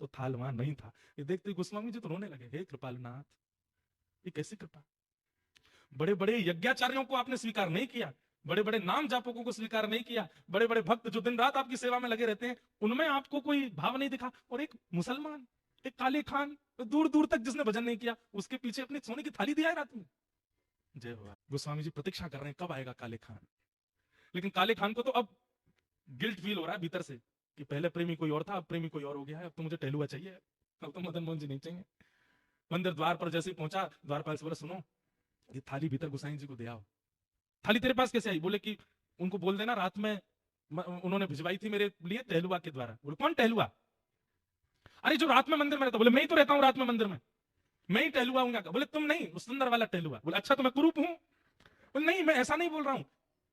तो थाल वहां नहीं था। ये देखते गोस्वामी जी तो रोने लगे, हे कृपालनाथ, ये कैसी कृपा। बड़े बड़े यज्ञाचार्यों को आपने स्वीकार नहीं किया, बड़े बड़े नाम जापकों को स्वीकार नहीं किया, बड़े बड़े भक्त जो दिन रात आपकी सेवा में लगे रहते हैं, उनमें आपको कोई भाव नहीं दिखा। और एक मुसलमान, एक काले खान, दूर दूर तक जिसने भजन नहीं किया, उसके पीछे अपनी सोने की थाली दिया है रात में। जय भगवान। गोस्वामी जी प्रतीक्षा कर रहे हैं कब आएगा काले खान। लेकिन काले खान को तो अब गिल्ट फील हो रहा है भीतर से कि पहले प्रेमी कोई और था, अब प्रेमी कोई और हो गया है, अब तो मुझे टहलुआ चाहिए, अब तो मदन मोहन जी नहीं चाहिए। मंदिर द्वार पर जैसे ही पहुंचा, द्वारपाल से बोला, सुनो ये थाली भीतर गोसाई जी को दे आओ। थाली तेरे पास कैसे आई? बोले कि उनको बोल देना रात में उन्होंने भिजवाई थी मेरे लिए टहलुआ के द्वारा। बोले कौन टहलुआ? अरे जो रात में मंदिर में रहता। बोले मैं ही तो रहता हूँ रात में मंदिर में, मैं ही टहलुआ हूँ। बोले तुम नहीं, उस सुंदर वाला टहलुआ। बोले अच्छा तो मैं कुरूप हूँ? बोले नहीं, मैं ऐसा नहीं बोल रहा हूँ,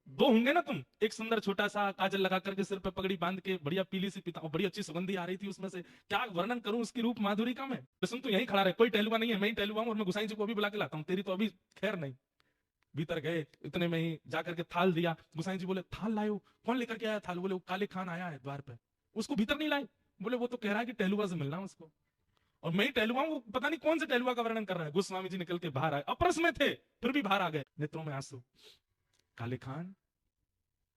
दो होंगे ना तुम, एक सुंदर छोटा सा काजल लगा करके सिर पे पगड़ी बांध के बढ़िया पीली सी पिता, बड़ी अच्छी सुगंधी आ रही थी उसमें से, क्या वर्णन करूं उसकी रूप माधुरी का मैं। सुन तू यहीं खड़ा रहे, कोई टहलुआ नहीं है, मैं ही टहलुआ हूं और मैं गोसाई जी को अभी बुला के लाता हूं, तेरी तो अभी खैर नहीं। भीतर गए, इतने में ही जाकर के थाल दिया। गोसाई जी बोले थाल लाए? कौन लेकर के आया थाल? बोले वो काले खान आया है द्वार पे। उसको भीतर नहीं लाए? बोले वो तो कह रहा है कि टहलुआ से मिलना उसको, और मैं ही टहलुआ हूं, पता नहीं कौन से टहलुआ का वर्णन कर रहा है। गोस्वामी जी निकल के बाहर आए, अप्रस में थे फिर भी बाहर आ गए, नेत्रों में आंसू। काले खान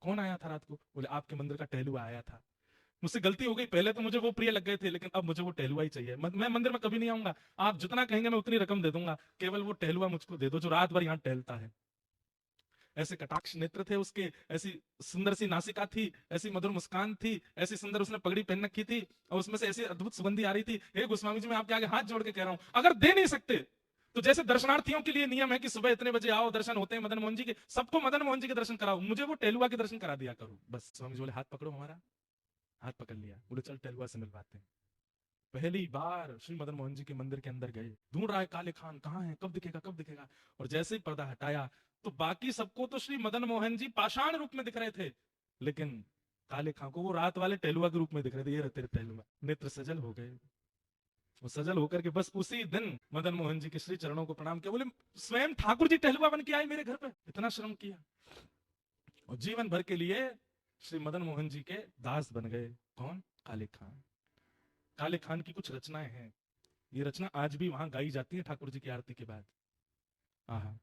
कौन आया था रात को? बोले आपके मंदिर का टहलुआ आया था, मुझसे गलती हो गई, पहले तो मुझे वो प्रिय लग गए थे, लेकिन अब मुझे वो टहलुआ ही चाहिए, मैं मंदिर में कभी नहीं आऊंगा, आप जितना कहेंगे मैं उतनी रकम दे दूंगा, केवल वो टहलुआ मुझको दे दो जो रात भर यहाँ टहलता है। ऐसे कटाक्ष नेत्र थे उसके, ऐसी सुंदर सी नासिका थी, ऐसी मधुर मुस्कान थी, ऐसी सुंदर उसने पगड़ी पहन रखी थी, और उसमें से ऐसी अद्भुत सुगंधी आ रही थी। हे गोस्वामी जी मैं आपके आगे हाथ जोड़ के कह रहा हूं, अगर दे नहीं सकते तो जैसे दर्शनार्थियों के लिए नियम है कि सुबह इतने बजे आओ, दर्शन होते हैं मदन मोहन जी के, सबको मदन मोहन जी के दर्शन कराओ, मुझे वो टहलुआ के दर्शन करा दिया करो बस। स्वामी जी बोले हाथ पकड़ो हमारा। हाथ पकड़ लिया, बोले चल टहलुआ से मिलवाते हैं। पहली बार श्री मदन मोहन जी के मंदिर के अंदर गए, ढूंढ रहा है काले खान कहाँ है, कब दिखेगा कब दिखेगा। और जैसे ही पर्दा हटाया तो बाकी सबको तो श्री मदन मोहन जी पाषाण रूप में दिख रहे थे, लेकिन काले खान को वो रात वाले टहलुआ के रूप में दिख रहे थे। ये रहते टहलुआ, नेत्र सजल हो गए। वो सजल होकर के बस उसी दिन मदन मोहन जी के श्री चरणों को प्रणाम किया। बोले स्वयं ठाकुर जी टहलुआ बन के आए मेरे घर पे, इतना श्रम किया और जीवन भर के लिए श्री मदन मोहन जी के दास बन गए। कौन? काले खान। काले खान की कुछ रचनाएं हैं, ये रचना आज भी वहां गाई जाती है ठाकुर जी की आरती के बाद। आहा।